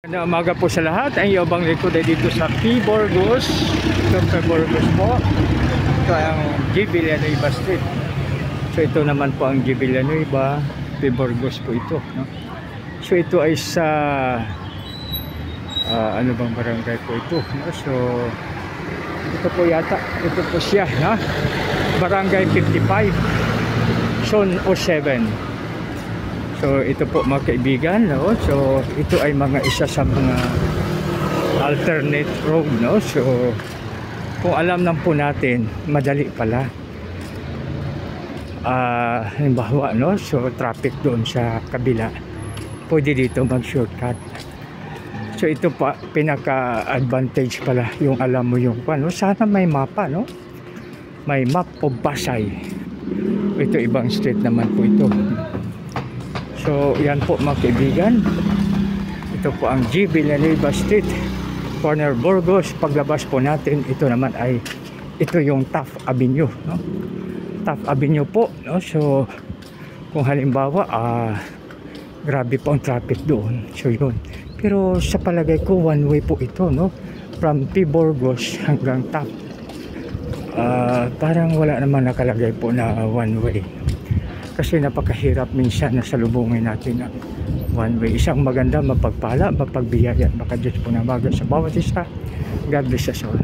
Na umaga po sa lahat. Ang iyong likod ay dito sa P. Burgos. Ito P. Burgos po. Ito ang G. Villanueva Street. So ito naman po ang G. Villanueva. P. Burgos po ito, no? So ito ay sa ano bang barangay po ito, no? So ito po yata, ito po siya, no? Barangay 55 Zone 07. So ito po mga kaibigan, no? So ito ay mga isa sa mga alternate road, no? So kung alam lang po natin, madali pala. Halimbawa, no? So traffic doon sa kabila, pwede dito mag shortcut. So ito pa pinaka-advantage pala yung alam mo yung ano. Sana may mapa, no? May map of Pasay. Ito ibang street naman po ito. So yan po mga kaibigan. Ito po ang G. Villanueva Street, corner Burgos. Paglabas po natin, ito naman ay ito yung Taft Avenue, no? Taft Avenue po, no? So kung halimbawa grabe po ang traffic doon. So yun. Pero sa palagay ko one way po ito, no? From P. Burgos hanggang Taft. Parang wala naman nakalagay po na one way. Kasi napakahirap minsan na salubungin natin ang one way. Isang maganda, mapagpala, mapagbiyaya, baka Diyos po na maga sa bawat isa. God bless us all.